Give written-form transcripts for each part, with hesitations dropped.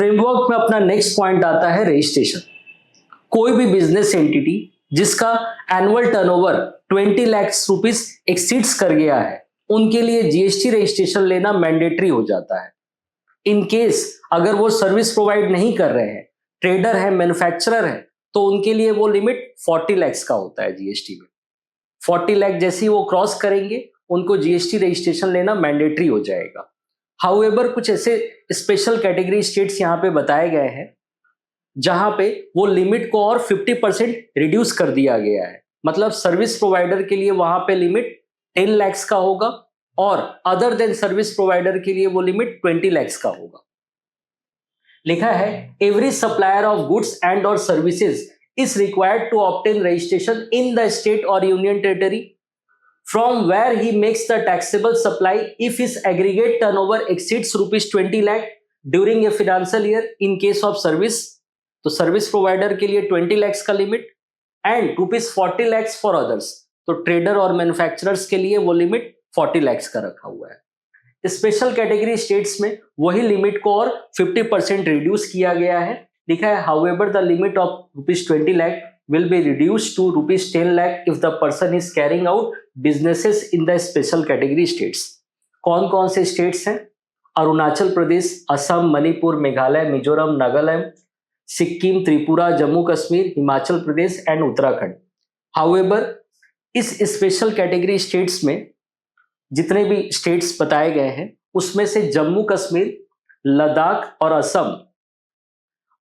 Framework में अपना next point आता है रजिस्ट्रेशन। कोई भी बिजनेस एंटिटी जिसका annual turnover 20 lakh rupees exceeds कर गया है, उनके लिए जीएसटी रजिस्ट्रेशन लेना मैंडेटरी हो जाता है। इन केस अगर वो सर्विस प्रोवाइड नहीं कर रहे हैं, ट्रेडर है, मैन्युफैक्चरर है, तो उनके लिए वो लिमिट 40 लाख का होता है जीएसटी में। 40 लाख जैसे ही वो क्रॉस करेंगे, उनको जीएसटी रजिस्ट्रेशन लेना मैंडेटरी हो जाएगा। हाउएवर कुछ ऐसे स्पेशल कैटेगरी स्टेट्स यहाँ पे बताए गए हैं जहां पे वो लिमिट को और 50% रिड्यूस कर दिया गया है। मतलब सर्विस प्रोवाइडर के लिए वहां पे लिमिट 10 लाख का होगा और अदर देन सर्विस प्रोवाइडर के लिए वो लिमिट 20 लाख का होगा। लिखा है every supplier of goods and और services is required to obtain registration in the state or union territory from where he makes the taxable supply if his aggregate turnover exceeds rupees 20 lakh during a financial year in case of service। तो service provider के लिए 20 lakhs का limit and rupees 40 lakhs for others. तो trader और manufacturers के लिए वो limit 40 lakhs का रखा हुआ है। स्पेशल कैटेगरी स्टेट्स में वही लिमिट को और 50% रिड्यूस किया गया है। लिखा है however the limit of rupees 20 lakh will be reduced to rupees 10 lakh if the person is carrying out businesses in the special category states। कौन कौन से स्टेट्स हैं? अरुणाचल प्रदेश, असम, मणिपुर, मेघालय, मिजोरम, नागालैंड, सिक्किम, त्रिपुरा, जम्मू कश्मीर, हिमाचल प्रदेश एंड उत्तराखंड। हाउएवर इस स्पेशल कैटेगरी स्टेट्स में जितने भी स्टेट्स बताए गए हैं उसमें से जम्मू कश्मीर, लद्दाख और असम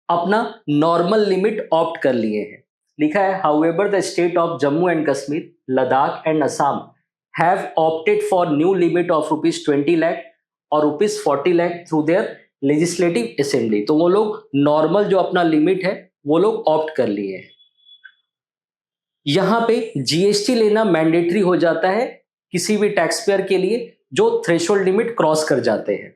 अपना नॉर्मल लिमिट ऑप्ट कर लिए हैं। लिखा है however the state of Jammu and Kashmir, Ladakh and Assam have opted for new limit of rupees 20 lakh और rupees 40 lakh through their legislative assembly. तो वो लोग नॉर्मल जो अपना लिमिट है वो लोग ऑप्ट कर लिए हैं। यहां पे जीएसटी लेना मैंडेटरी हो जाता है किसी भी टैक्स पेयर के लिए जो थ्रेशोल्ड लिमिट क्रॉस कर जाते हैं।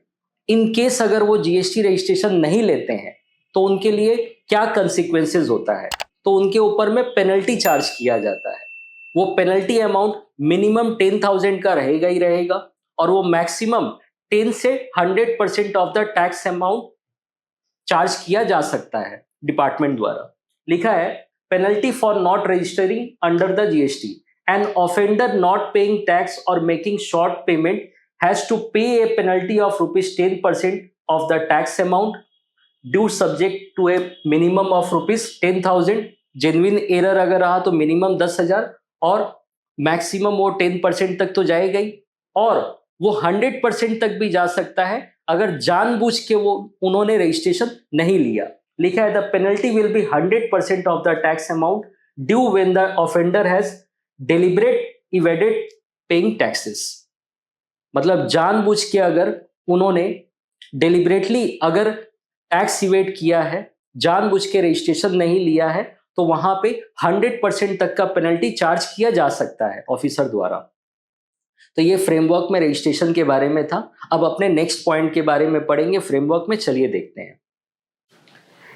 इन केस अगर वो जीएसटी रजिस्ट्रेशन नहीं लेते हैं तो उनके लिए क्या कंसिक्वेंसेस होता है? तो उनके ऊपर में पेनल्टी चार्ज किया जाता है। वो पेनल्टी अमाउंट मिनिमम 10,000 का रहेगा ही रहेगा और वो मैक्सिमम 10 से 100% of the tax amount charge किया जा सकता है डिपार्टमेंट द्वारा। लिखा है penalty for not registering under the GST an offender not paying tax और making short payment has to pay a penalty of rupees 10% of the tax amount due subject to a minimum of rupees 10,000। Genuine error अगर रहा तो minimum 10,000 और maximum वो 10% तक तो जाएगा ही और वो 100% तक भी जा सकता है अगर जानबूझ के वो उन्होंने रजिस्ट्रेशन नहीं लिया। लिखा है the penalty will be 100% of the tax amount due when the offender has deliberate evaded paying taxes. मतलब जानबूझ के अगर उन्होंने डेलिब्रेटली अगर टैक्स इवेड किया है, जानबूझ के रजिस्ट्रेशन नहीं लिया है, तो वहां पे 100% तक का पेनल्टी चार्ज किया जा सकता है ऑफिसर द्वारा। तो ये फ्रेमवर्क में रजिस्ट्रेशन के बारे में था। अब अपने नेक्स्ट पॉइंट के बारे में पढ़ेंगे फ्रेमवर्क में। चलिए देखते हैं।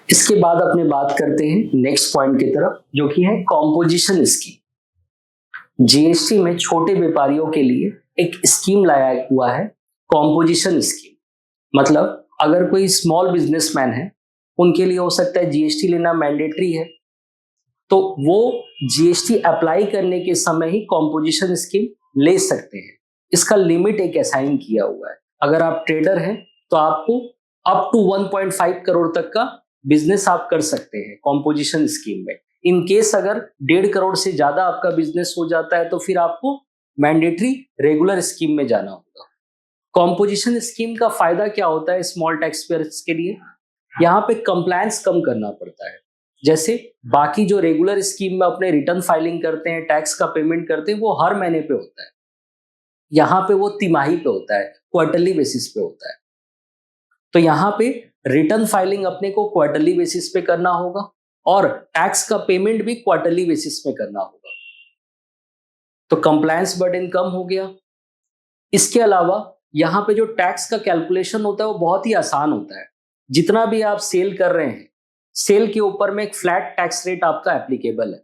इसके बाद अपने बात करते हैं नेक्स्ट पॉइंट की तरफ जो कि है कॉम्पोजिशन स्कीम। जीएसटी में छोटे व्यापारियों के लिए एक स्कीम लाया हुआ है कॉम्पोजिशन स्कीम। मतलब अगर कोई स्मॉल बिजनेसमैन है उनके लिए हो सकता है जीएसटी लेना मैंडेटरी है, तो वो जीएसटी अप्लाई करने के समय ही कॉम्पोजिशन स्कीम ले सकते हैं। इसका लिमिट एक असाइन किया हुआ है। अगर आप ट्रेडर हैं तो आपको अप टू 1.5 करोड़ तक का बिजनेस आप कर सकते हैं कॉम्पोजिशन स्कीम में। इन केस अगर 1.5 करोड़ से ज्यादा आपका बिजनेस हो जाता है तो फिर आपको मैंडेटरी रेगुलर स्कीम में जाना होगा। कॉम्पोजिशन स्कीम का फायदा क्या होता है स्मॉल टैक्स पेयर्स के लिए? यहाँ पे कंप्लायंस कम करना पड़ता है। जैसे बाकी जो रेगुलर स्कीम में अपने रिटर्न फाइलिंग करते हैं, टैक्स का पेमेंट करते हैं, वो हर महीने पे होता है। यहाँ पे वो तिमाही पे होता है, क्वार्टरली बेसिस पे होता है। तो यहाँ पे रिटर्न फाइलिंग अपने को क्वार्टरली बेसिस पे करना होगा और टैक्स का पेमेंट भी क्वार्टरली बेसिस पे करना होगा। तो कंप्लायंस बर्डन कम हो गया। इसके अलावा यहाँ पे जो टैक्स का कैलकुलेशन होता है वो बहुत ही आसान होता है। जितना भी आप सेल कर रहे हैं, सेल के ऊपर में एक फ्लैट टैक्स रेट आपका एप्लीकेबल है।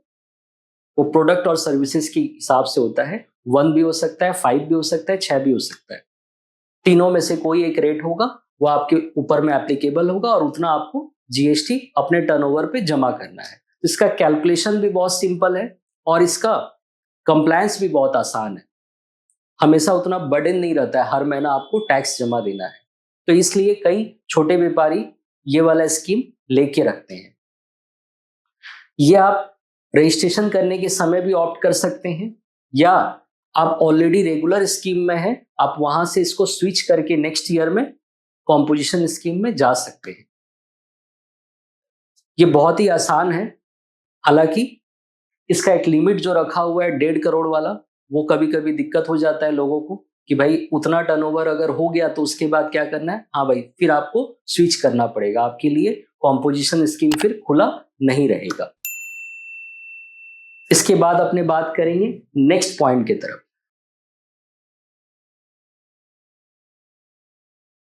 वो प्रोडक्ट और सर्विसेज के हिसाब से होता है। 1 भी हो सकता है, 5 भी हो सकता है, 6 भी हो सकता है। तीनों में से कोई एक रेट होगा वो आपके ऊपर में एप्लीकेबल होगा और उतना आपको जीएसटी अपने टर्नओवर पे जमा करना है। इसका कैलकुलेशन भी बहुत सिंपल है और इसका कंप्लायंस भी बहुत आसान है। हमेशा उतना बर्डन नहीं रहता है, हर महीना आपको टैक्स जमा देना है। तो इसलिए कई छोटे व्यापारी ये वाला स्कीम लेके रखते हैं। ये आप रजिस्ट्रेशन करने के समय भी ऑप्ट कर सकते हैं, या आप ऑलरेडी रेगुलर स्कीम में हैं, आप वहां से इसको स्विच करके नेक्स्ट ईयर में कॉम्पोजिशन स्कीम में जा सकते हैं। ये बहुत ही आसान है। हालांकि इसका एक लिमिट जो रखा हुआ है 1.5 करोड़ वाला, वो कभी कभी दिक्कत हो जाता है लोगों को कि भाई उतना टर्नओवर अगर हो गया तो उसके बाद क्या करना है। हाँ भाई, फिर आपको स्विच करना पड़ेगा, आपके लिए कॉम्पोजिशन स्कीम फिर खुला नहीं रहेगा। इसके बाद अपने बात करेंगे नेक्स्ट पॉइंट की तरफ।